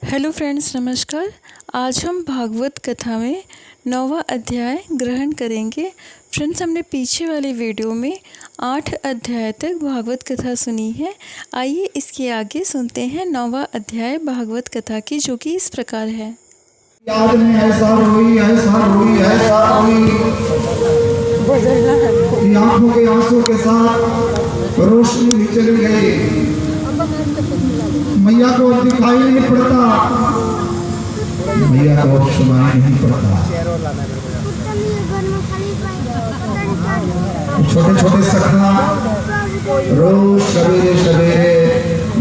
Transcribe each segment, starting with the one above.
Hello friends, नमस्कार। आज हम भागवत कथा में 9वां अध्याय ग्रहण करेंगे। फ्रेंड्स, हमने पीछे वाली वीडियो में 8 अध्याय तक भागवत कथा सुनी है। आइए इसके आगे सुनते हैं 9वां अध्याय भागवत कथा की, जो कि इस प्रकार है। याद में ऐसा रोई आंखों के आंसू के साथ रोशनी भी चली गई। मैया को दिखाई नहीं पड़ता, मैया को सुनाई नहीं पड़ता। छोटे छोटे सखा रोज सवेरे सवेरे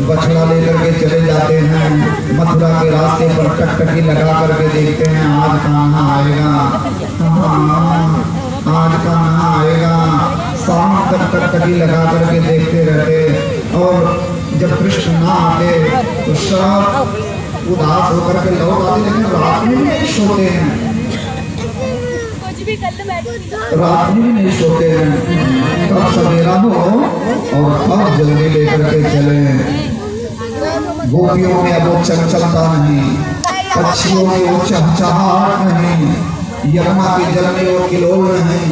बछड़ा लेकर के चले जाते हैं। मथुरा के रास्ते पर टकटकी लगा करके देखते हैं आज कहाँ आएगा, आज कहाँ आएगा। शाम तक टकटकी लगा करके देखते रहते, और जब कृष्ण ना आते तो सब उदास होकर के लौट आते। लेकिन रात में भी नहीं सोते हैं, रात में भी नहीं सोते हैं। कब सवेरा हो और कब जल्दी लेकर के चले। गोपियों में अब वो चंचलता नहीं, पक्षियों में वो चहचहाहट नहीं, यमुना के जल में वो किलोल नहीं।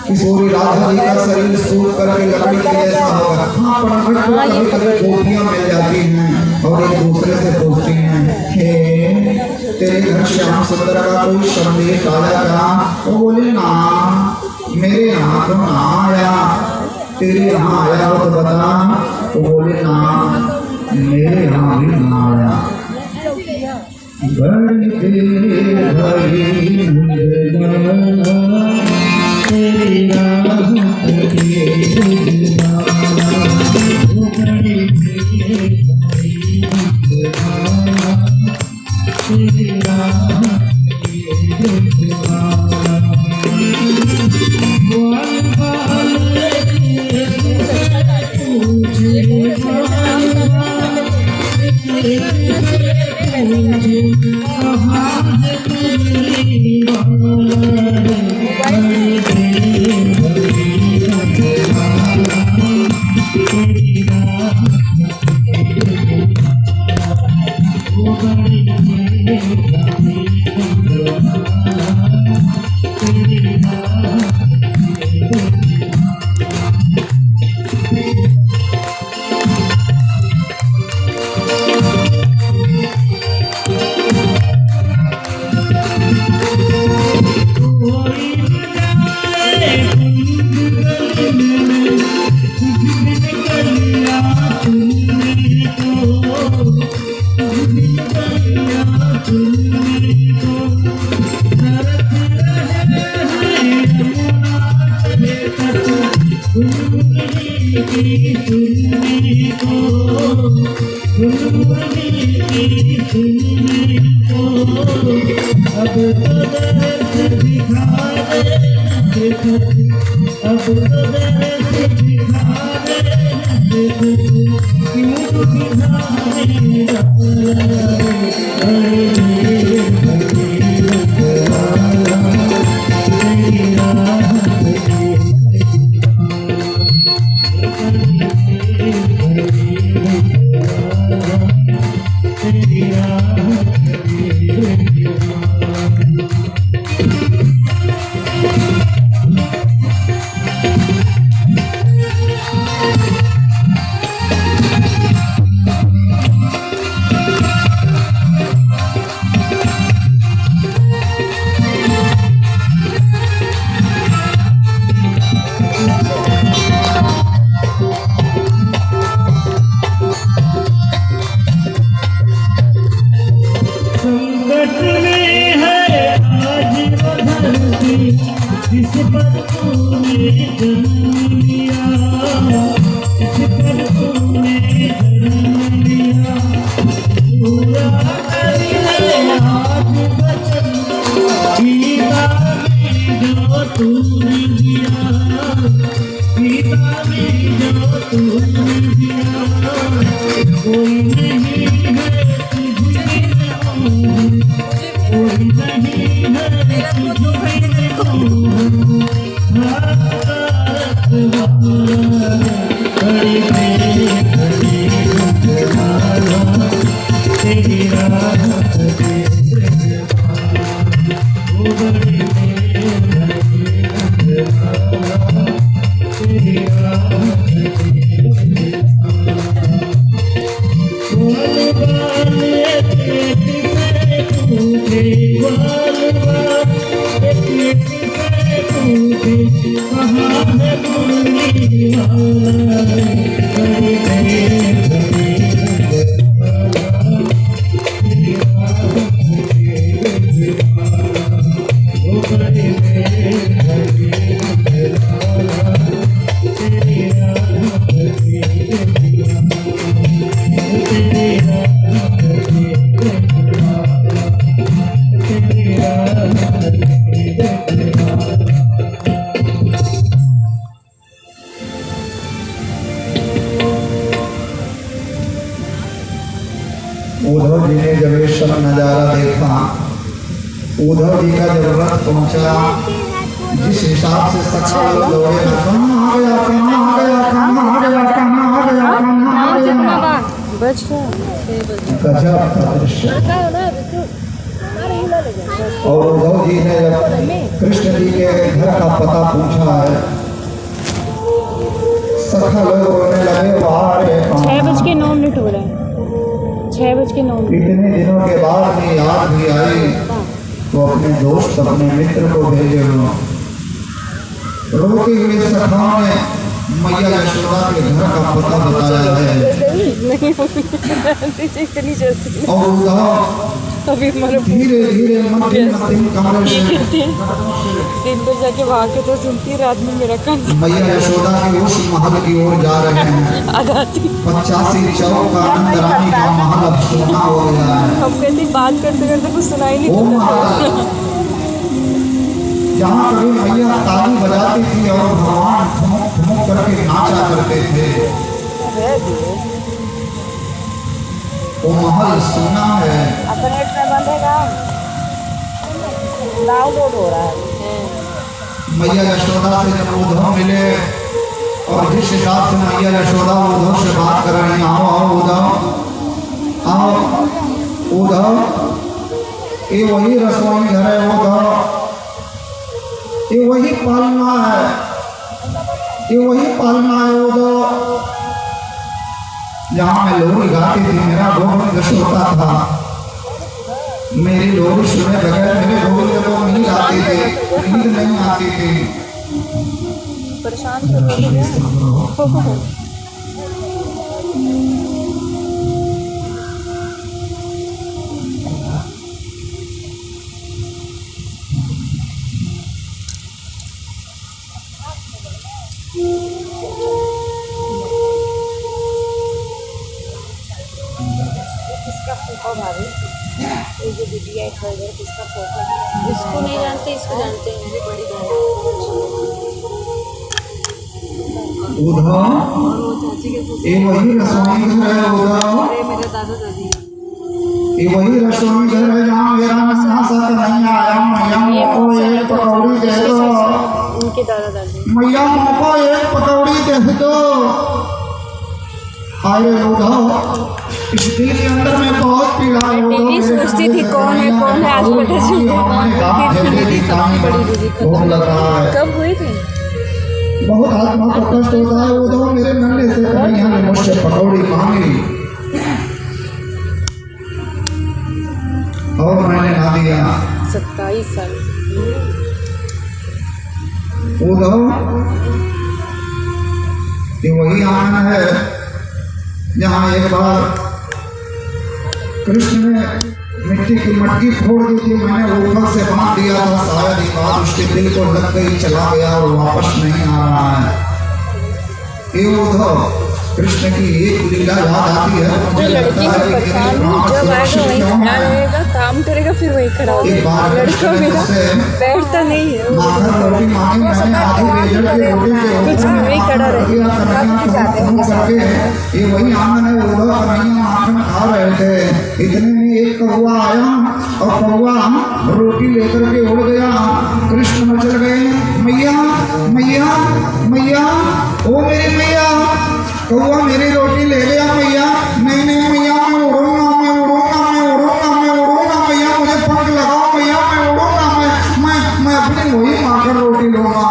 किशोरी राधा जी का शरीर सूख करके लकड़ी के जैसा होगा। हाँ, पर कभी कभी गोपियां मिल जाती हैं और एक दूसरे से पूछती हैं, हे तेरे घर श्याम सुंदर का कोई संदेश आया क्या? वो बोले ना, मेरे यहाँ तो ना आया। तेरे यहाँ आया हो तो बता। वो बोले ना, मेरे यहाँ भी ना आया। बड़ी तेरे भाई तेरी राहत तेरी उद्धव जी ने जब ये सब नजारा देखा, उद्धव जी का जब रथ पहुंचा, जिस हिसाब से सखा लोग दौड़े ना, कहाँ आ गया, कहाँ आ गया, कहाँ आ गया, कहाँ आ गया, कहाँ आ गया, गजब का दृश्य। और उद्धव जी ने जब कृष्ण जी के घर का पता पूछा है, सखा लोग रोने लगे, बाहर 6:09 हो रहा है, 6:09। इतने दिनों के बाद में याद भी आई तो अपने दोस्त अपने मित्र को भेजे हो। रोते हुए सखाओं ने मैया यशोदा के घर का पता बताया है। और उद्धव धीरे धीरे मध्यम कमरे से दिन भर जाके वहाँ के तो सुनती, रात में मेरा कान मैया यशोदा के उस महल की ओर जा रहे हैं। 85 चौक का आनंद रानी का महल अब सोना हो गया है। हम कहते बात करते करते कुछ सुनाई नहीं वो देता। महल जहाँ कभी मैया ताली बजाती थी और भगवान ठुमक ठुमक करके नाचा करते थे, वो महल सोना है। नेट में बंद है काम, डाउनलोड हो रहा है। मैया यशोदा से जब उद्धव मिले और जिस हिसाब से मैया यशोदा उद्धव से बात कर रही हैं, आओ आओ उद्धव, आओ उद्धव, ये वही रसोई घर है उद्धव, ये वही पालना है, ये वही पालना है उद्धव, जहाँ मैं लोरी गाती थी, मेरा गोविंद सोता था। मेरी लोरी सुने बगैर मेरे गोविंद को नींद आती थी, नींद नहीं आती थी। परेशान कर इसको नहीं जानते, इसको जानते हैं, मेरी बड़ी बहन। उद्धव, ये वही रसोई घर है उद्धव, मेरे दादा दादी, ये वही रसोई घर है जहाँ मेरा नन्हा सा नहीं आया। मैया को एक पकौड़ी दे दो, उनके दादा दादी। मैया को एक पकौड़ी दे दो। अरे उद्धव, इस दिल के अंदर में बहुत पीड़ा है। दीदी सोचती थी कौन है आज पता चला। कब हुई थी? बहुत आत्मा को कष्ट होता है उद्धव, मेरे नन्हे से कन्हैया ने मुझसे पकौड़ी मांगी और मैंने ना दिया। 27 साल। उद्धव, ये वही आंगन है जहाँ एक बार कृष्ण ने मिट्टी की मटकी फोड़ दी थी, मैंने ऊपर से बांध दिया था, शायद ये बात उसके दिल को लग गई, चला गया और वापस नहीं आ रहा है। ये उद्धव, कृष्ण की एक लीला याद आती है। जो लड़की से परेशान हूँ, जब आएगा वहीं खड़ा रहेगा, काम करेगा, फिर वहीं खड़ा होगा। लड़का मेरा बैठता नहीं है, कुछ वहीं खड़ा रहेगा। ये वही आंगन है उद्धव, कन्हैया माखन खा रहे थे, इतने में एक कौवा आया और कौवा रोटी लेकर के उड़ गया। कृष्ण मचल गए, मैया मैया मैया, ओ मेरी मैया, कौवा मेरी रोटी ले गया मैया। नहीं नहीं मैया, मैं उड़ूंगा, मैं उड़ूंगा, मैं उड़ूंगा, मैं उड़ूंगा मैया, मुझे पंख लगाओ मैया, मैं उड़ूंगा, मैं अपनी वही माखन रोटी लूंगा।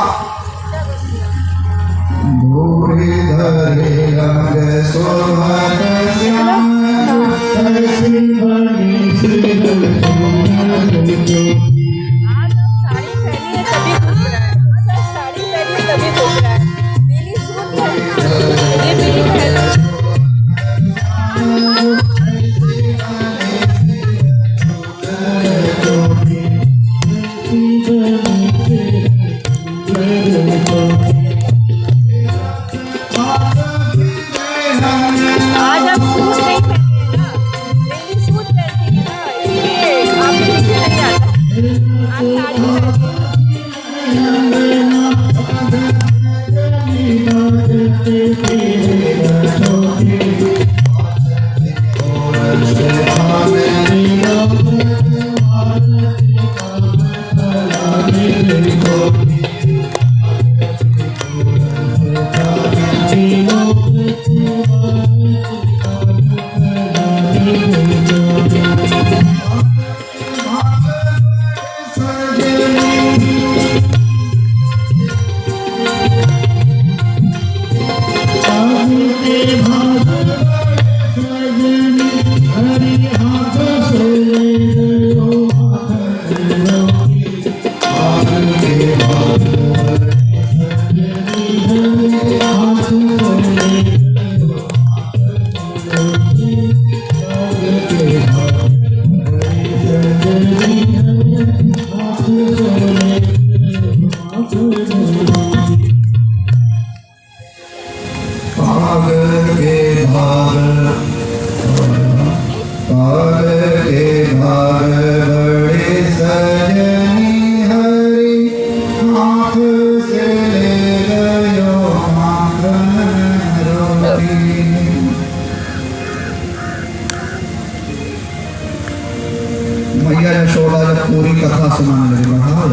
मैया यशोदा जब पूरी कथा सुनाने लगी, बताओ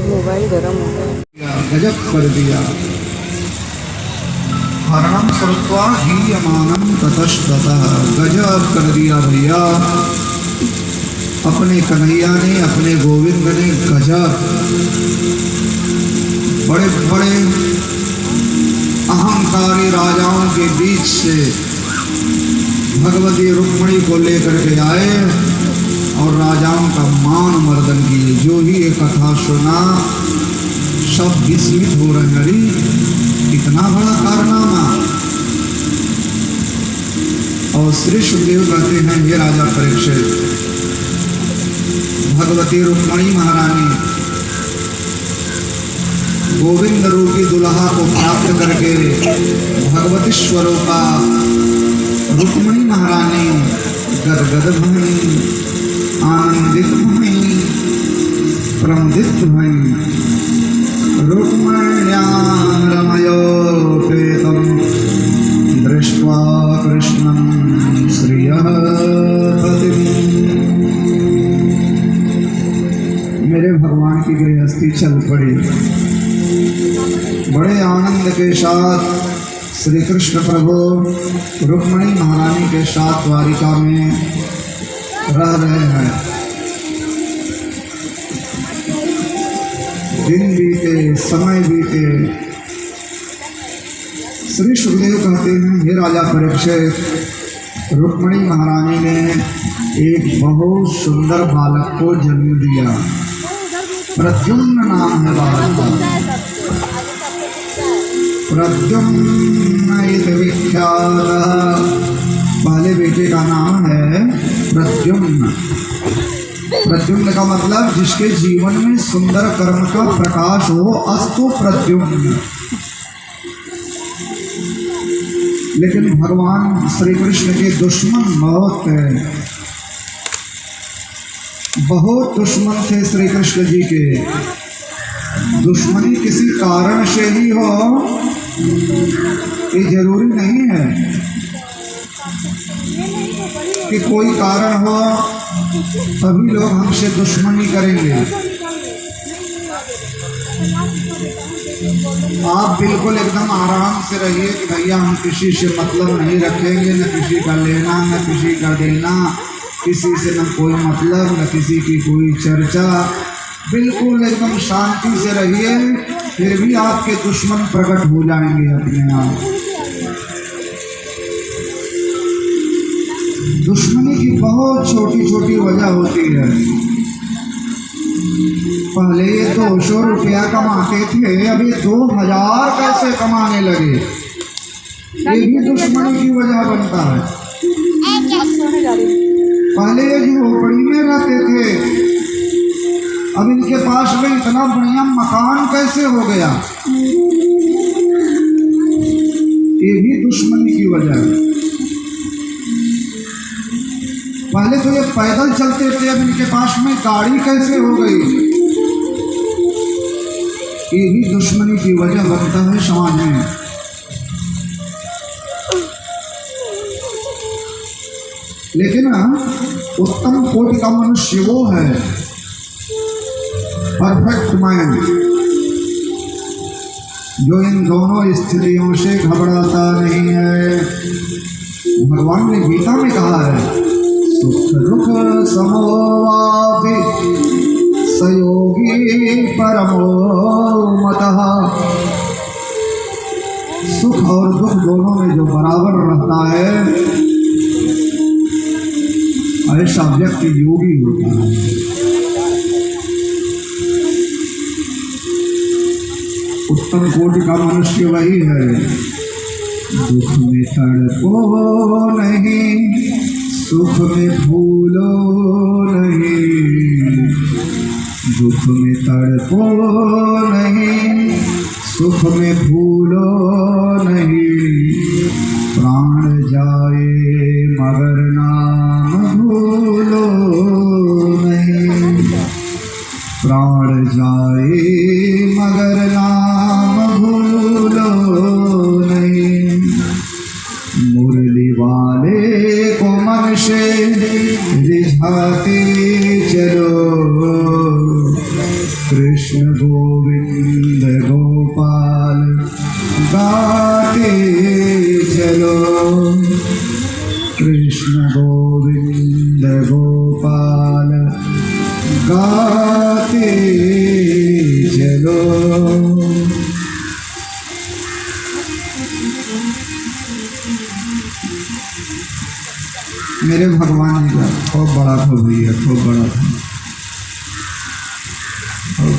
मोबाइल गर्म हो गया, गजब कर दिया। हरणम श्रुत्वा हीयमानं ततस्ततः, गजब कर दिया भैया। अपने कन्हैया ने, अपने गोविंद ने गजब, बड़े बड़े अहंकारी राजाओं के बीच से भगवती रुक्मिणी को लेकर के आए और राजाओं का मान मर्दन किए। जो ही ये कथा सुना सब विस्मित हो रहे, अरे कितना बड़ा कारनामा। और श्री सुखदेव कहते हैं, ये राजा परीक्षित, भगवती रुक्मिणी महारानी गोविंद रूपी दुल्हा को प्राप्त करके भगवती स्वरूपा रुक्मिणी महारानी गदगद भई, आनंदित भई, प्रमुदित भई। रुक्मिण्यां रमयोपेतं दृष्ट्वा कृष्णं श्रियः पतिम्। मेरे भगवान की गृहस्थी चल पड़ी। बड़े आनंद के साथ श्री कृष्ण प्रभु रुक्मिणी महारानी के साथ द्वारिका में रह रहे हैं। दिन बीते, समय बीते। श्री सुखदेव कहते हैं, हे राजा परीक्षित, रुक्मिणी महारानी ने एक बहुत सुंदर बालक को जन्म दिया। प्रद्युम्न नाम है बालक का। प्रद्युम्न विख्यात, पहले बेटे का नाम है प्रद्युम्न। प्रद्युम्न का मतलब जिसके जीवन में सुंदर कर्म का प्रकाश हो, अस्तु प्रद्युम्न। लेकिन भगवान श्री कृष्ण के दुश्मन बहुत है, बहुत दुश्मन थे श्री कृष्ण जी के। दुश्मनी किसी कारण से ही हो, ये जरूरी नहीं है कि कोई कारण हो तभी लोग हमसे दुश्मनी करेंगे। आप बिल्कुल एकदम आराम से रहिए कि भैया हम किसी से मतलब नहीं रखेंगे, न किसी का लेना न किसी का देना, किसी से न कोई मतलब न किसी की कोई चर्चा। बिल्कुल एकदम शांति से रहिए, फिर भी आपके दुश्मन प्रकट हो जाएंगे अपने आप। दुश्मनी की बहुत छोटी छोटी वजह होती है। पहले ये 200 रुपया कमाते थे, अभी 2000 कैसे कमाने लगे, ये भी दुश्मनी की वजह बनता है। पहले ये झोपड़ी में रहते थे, अब इनके पास इतना बढ़िया मकान कैसे हो गया? ये भी दुश्मनी की वजह है। पहले तो ये पैदल चलते थे, अब इनके पास में गाड़ी कैसे हो गई? ये भी दुश्मनी की वजह बनता है समाज में। लेकिन उत्तम कोटि का मनुष्य वो है, परफेक्ट माइंड, जो इन दोनों स्थितियों से घबराता नहीं है। भगवान ने गीता में कहा है, सुख दुख समोवापि सयोगी परमो मतः। सुख और दुख दोनों में जो बराबर रहता है, ऐसा व्यक्ति योगी होता है। उत्तम कोटि का मनुष्य वही है, दुख में तड़पो नहीं, सुख में भूलो नहीं। दुख में तड़पो नहीं, सुख में भूलो नहीं। प्राण जाए मगर नाम भूलो नहीं। प्राण जाए मगर नाम भूलो नहीं। मुरली वाले को मन से रिझाते चलो, कृष्ण गोविंद गोपाल गाते चलो। कृष्ण गोविंद गोपाल गाते चलो। मेरे भगवान जी का खूब बड़ा खूबी है, खूब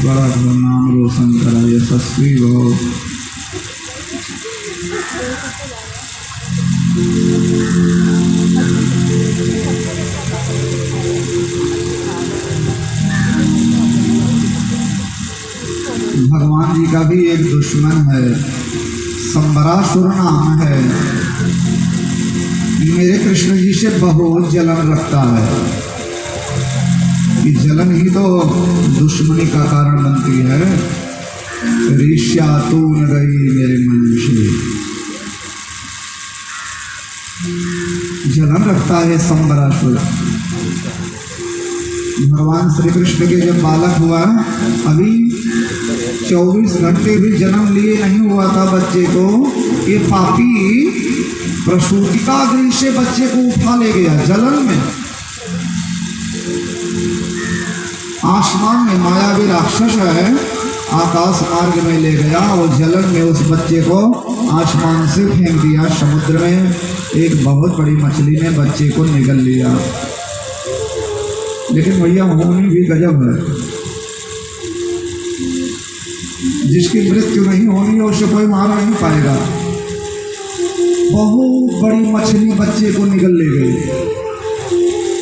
बड़ा नाम रोशन करा, यशस्वी हो। भगवान जी का भी एक दुश्मन है, संबरासुर नाम है। मेरे कृष्ण जी से बहुत जलन रखता है। कि जलन ही तो दुश्मनी का कारण बनती है। ईर्ष्या तू न गई मेरे मन से, जलन रखता है संबरासुर। भगवान श्री कृष्ण के जब बालक हुआ, अभी 24 घंटे भी जन्म लिए नहीं हुआ था बच्चे को, ये पापी प्रसूतिका गृह से बच्चे को उठा ले गया जलन में। आसमान में मायावी राक्षस है, आकाश मार्ग में ले गया और जलन में उस बच्चे को आसमान से फेंक दिया समुद्र में। एक बहुत बड़ी मछली ने बच्चे को निगल लिया। लेकिन भैया होनी भी गजब है, जिसकी मृत्यु नहीं होनी है उसे कोई मार नहीं पाएगा। बहुत बड़ी मछली बच्चे को निगल ले गई,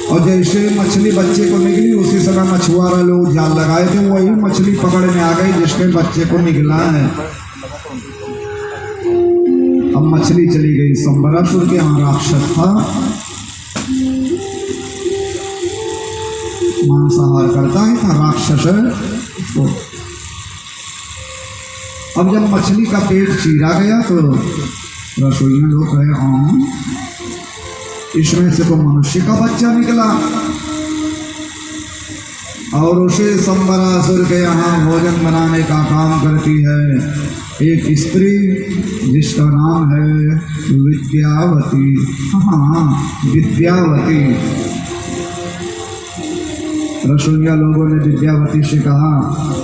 और जैसे मछली बच्चे को निकली उसी समय मछुआरा लोग जाल लगाए थे, वही मछली पकड़ने आ गई जिसने बच्चे को निकला है। अब मछली चली गई। संबरासुर के यहाँ राक्षस था, मांसाहार करता ही था राक्षस है। अब जब मछली का पेट चीरा गया तो रसोई में लोग कहे, हाँ इसमें से तो मनुष्य का बच्चा निकला। और उसे संबरासुर के यहाँ भोजन बनाने का काम करती है एक स्त्री जिसका नाम है विद्यावती। हाँ, विद्यावती। रसोइया लोगों ने विद्यावती से कहा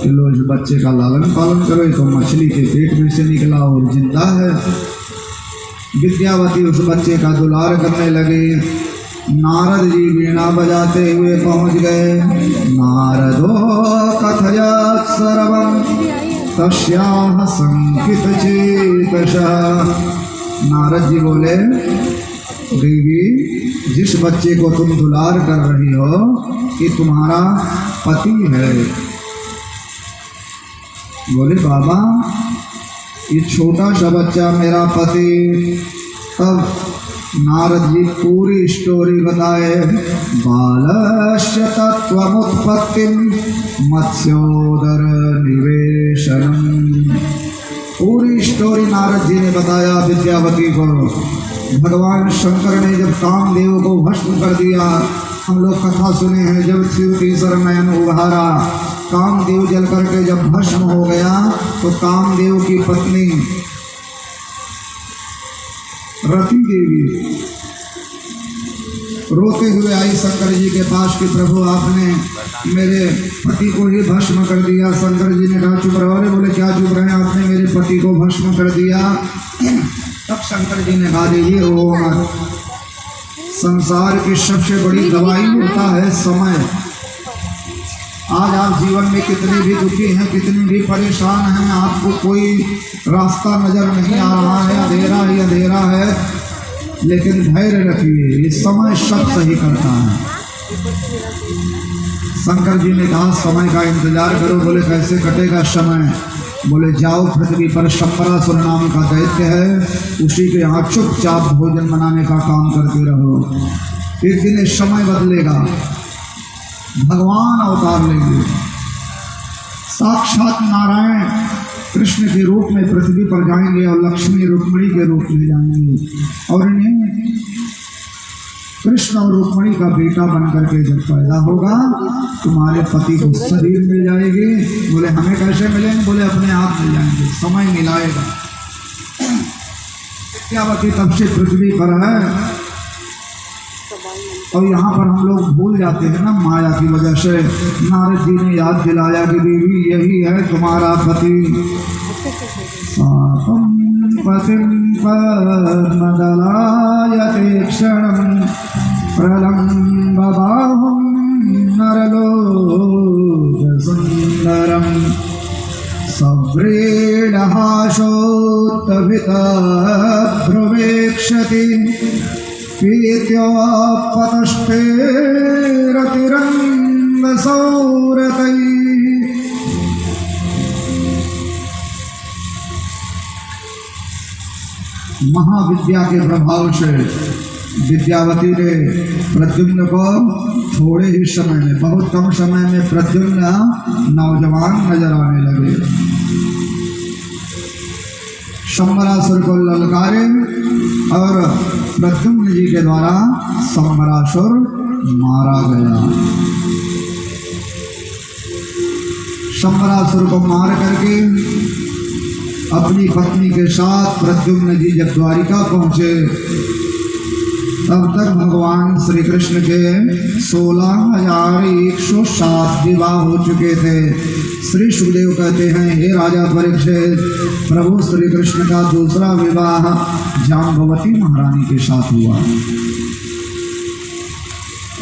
कि लो इस बच्चे का लालन पालन करो, तो मछली के पेट में से निकला और जिंदा है। विद्यावती उस बच्चे का दुलार करने लगी। नारद जी वीणा बजाते हुए पहुंच गए। नारदो कथयत् सर्वं तस्याः संकित चेतसः। नारद जी बोले, देवी जिस बच्चे को तुम दुलार कर रही हो ये तुम्हारा पति है। बोले बाबा ये छोटा सा बच्चा मेरा पति। तब नारद जी पूरी स्टोरी बताए। बालस्य तत्त्वमुत्पत्तिं मत्स्योदर निवेशनम। पूरी स्टोरी नारद जी ने बताया विद्यावती को। भगवान शंकर ने जब कामदेव को भस्म कर दिया, हम लोग कथा सुने हैं, जब शिव की नयन उभारा, कामदेव जल करके जब भस्म हो गया तो कामदेव की पत्नी रति देवी रोते हुए आई शंकर जी के पास कि प्रभु आपने मेरे पति को ही भस्म कर दिया। शंकर जी ने कहा चुप रहो। बोले क्या चुप रहे, आपने मेरे पति को भस्म कर दिया। तब शंकर जी ने कहा देखिए रो मत, संसार की सबसे बड़ी दवाई होता है समय। आज आप जीवन में कितने भी दुखी हैं, कितने भी परेशान हैं, आपको कोई रास्ता नजर नहीं आ रहा है, अंधेरा ही अंधेरा है, लेकिन धैर्य रखिए, ये समय सब सही करता है। शंकर जी ने कहा समय का इंतजार करो। बोले कैसे कटेगा समय? बोले जाओ पृथ्वी पर शंबरासुर नाम का दैत्य है, उसी के यहाँ चुपचाप भोजन बनाने का काम करते रहो। एक दिन समय बदलेगा, भगवान अवतार लेंगे, साक्षात नारायण कृष्ण के रूप में पृथ्वी पर जाएंगे और लक्ष्मी रुक्मिणी के रूप में जाएंगे और इन्हें कृष्ण और रुक्मिणी का बेटा बनकर के जब पैदा होगा तुम्हारे पति को शरीर मिल जाएगी। बोले हमें कैसे मिलेंगे? बोले अपने आप मिल जाएंगे, समय मिलाएगा। विद्यावती तब से पृथ्वी पर है और यहाँ पर हम लोग भूल जाते हैं ना माया की वजह से। नारद जी ने याद दिलाया कि देवी यही है तुम्हारा पति। पतिं पद्मदलायते क्षणं प्रलम्बबाहुं नरलोकसुन्दरं सव्रीडहासोत्तभितभ्रुवेक्षति पीत्योपतष्टेरतिरङ्गसौरतैः। महाविद्या के प्रभाव से विद्यावती ने प्रद्युम्न को थोड़े ही समय में, बहुत कम समय में प्रद्युम्न नौजवान नजर आने लगे। शंबरासुर को ललकारे और प्रद्युम्न जी के द्वारा शंबरासुर मारा गया। शंबरासुर को मार करके अपनी पत्नी के साथ प्रद्युम्न जी जब द्वारिका पहुँचे तब तक भगवान श्री कृष्ण के 16,107 विवाह हो चुके थे। श्री सुखदेव कहते हैं हे राजा परीक्षित, प्रभु श्री कृष्ण का दूसरा विवाह जाम्बवती महारानी के साथ हुआ।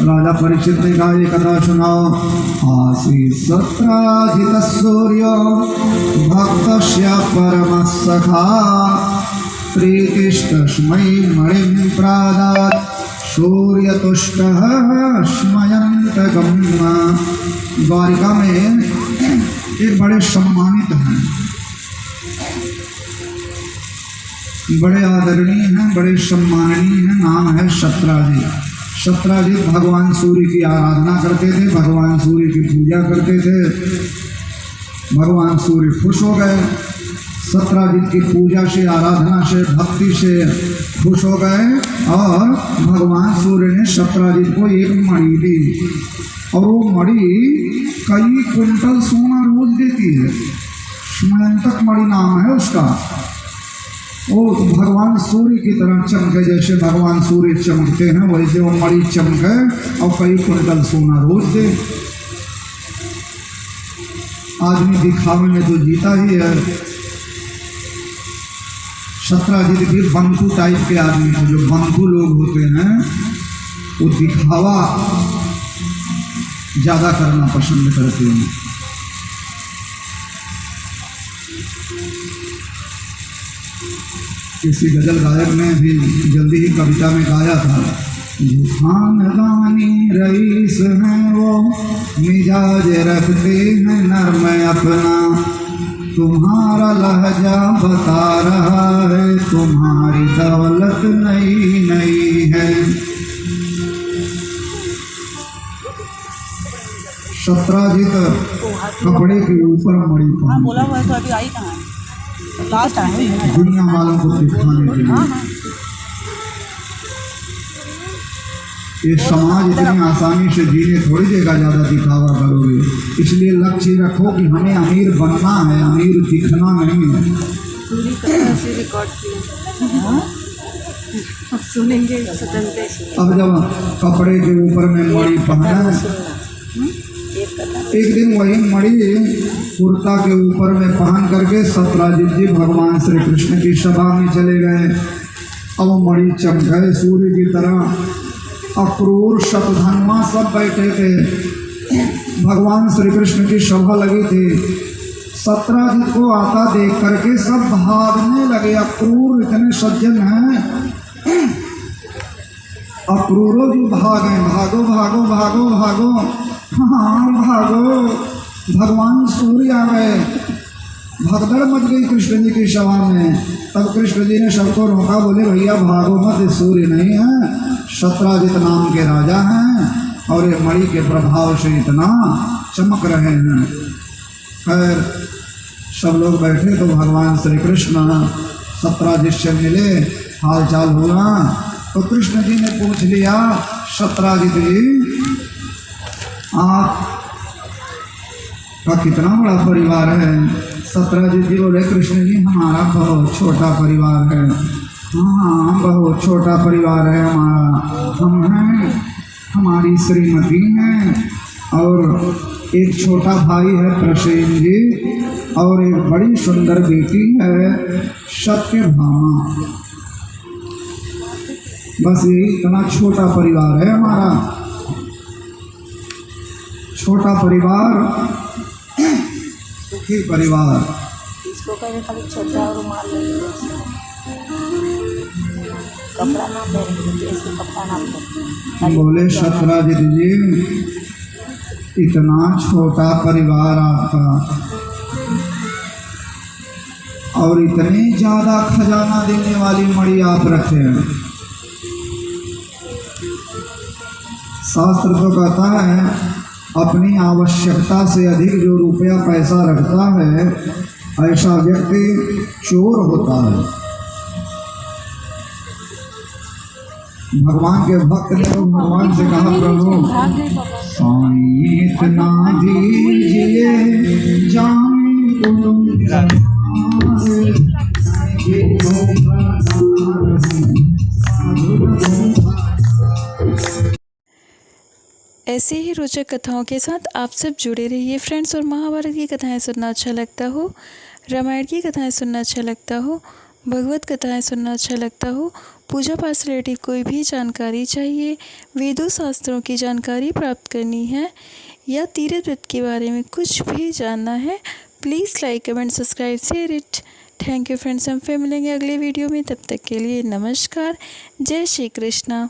राजा परीक्षित ने कहा ये कथा सुनाओ। आसीत् सत्राजितः सूर्यो भक्तस्य परमः सखा प्रीतिस्तस्मै मणिं प्रादात् सूर्यतुष्टः स्मयन्तकम्। द्वारिका में एक बड़े सम्मानित हैं, बड़े आदरणीय हैं, बड़े सम्माननीय हैं, नाम है सत्राजित। सत्राजित भगवान सूर्य की आराधना करते थे, भगवान सूर्य की पूजा करते थे। भगवान सूर्य खुश हो गए, सत्राजित की पूजा से, आराधना से, भक्ति से खुश हो गए और भगवान सूर्य ने सत्राजित को एक मणि दी और वो मणि कई क्विंटल सोना रोज देती है। स्मयंतक मणि नाम है उसका। वो भगवान सूर्य की तरह चमके, जैसे भगवान सूर्य चमकते हैं वैसे वो मणि चमके और कई क्विंटल सोना रोज दे। आदमी दिखावे में तो जीता ही है। सत्राजित भी बंकू टाइप के आदमी हैं, जो बंकू लोग होते हैं वो दिखावा ज़्यादा करना पसंद करते हैं। किसी गजल गायक ने भी जल्दी ही कविता में गाया था, जो खानदानी रईस हैं वो मिजाज रखते हैं नर्म अपना, तुम्हारा लहजा बता रहा है तुम्हारी दौलत नई नई है। सत्राजित कपड़े के ऊपर मणि पहन बोला हुआ है तो अभी आई कहाँ है? लास्ट है दुनिया वालों को दिखाने के लिए। ये समाज इतनी आसानी से जीने थोड़ी देगा, ज़्यादा दिखावा करोगे। इसलिए लक्ष्य रखो कि हमें अमीर बनना है, अमीर दिखना नहीं है। पूरी तरह से रिकॉर्ड किया। अब सुनेंगे स्वतंत्र से। अब जब कपड़े के ऊपर में मणि पहना, एक दिन वही मणि कुर्ता के ऊपर में पहन करके सत्राजित जी भगवान श्री कृष्ण की सभा में चले गए। अब मणि चमके सूर्य की तरह, अक्रूर शतधन्वा सब बैठे थे। भगवान श्री कृष्ण की सभा लगी थी। सत्राजित को आता देख करके सब भागने लगे। अक्रूर इतने सज्जन हैं, अक्रूरो भी भागे, भागो भागो भागो भागो, हाँ भागो, भगवान सूर्य आ गए। भगदड़ मच गई कृष्ण जी की सभा में। तब कृष्ण जी ने सबको रोका, बोले भैया भागो मत, सूर्य नहीं है, सत्राजित नाम के राजा हैं और ये मणि के प्रभाव से इतना चमक रहे हैं। खैर सब लोग बैठे तो भगवान श्री कृष्ण सत्राजित से मिले, हाल चाल हुआ। तो कृष्ण जी ने पूछ लिया, सत्राजित जी आपका कितना बड़ा परिवार है? सत्राजित जी बोले, कृष्ण जी हमारा बहुत छोटा परिवार है। हाँ बहुत छोटा परिवार है हमारा। हम हैं, हमारी श्रीमती हैं और एक छोटा भाई है प्रसेन जी और एक बड़ी सुंदर बेटी है सत्यभामा। बस यही इतना छोटा परिवार है हमारा। छोटा परिवार, सुखी परिवार। इसको कहे खाली छोटा और रुमाल ले लो। कपड़ा ना पहन, ऐसे कपड़ा ना पहन। बोले सत्राजित जी इतना छोटा परिवार आपका और इतनी ज्यादा खजाना देने वाली मणि आप रखे हैं। शास्त्र तो कहता है अपनी आवश्यकता से अधिक जो रुपया पैसा रखता है ऐसा व्यक्ति चोर होता है। भगवान के भक्त ने तो भगवान से कहा, प्रभु साईं इतना दीजिए ऐसे ही रोचक कथाओं के साथ आप सब जुड़े रहिए फ्रेंड्स। और महाभारत की कथाएं सुनना अच्छा लगता हो, रामायण की कथाएं सुनना अच्छा लगता हो, भगवत कथाएं सुनना अच्छा लगता हो, पूजा पाठ से रिलेटेड कोई भी जानकारी चाहिए, वेदों शास्त्रों की जानकारी प्राप्त करनी है या तीर्थ व्रत के बारे में कुछ भी जानना है, please like comment subscribe share it. Thank you friends. हम फिर मिलेंगे अगले वीडियो में, तब तक के लिए नमस्कार, जय श्री कृष्णा।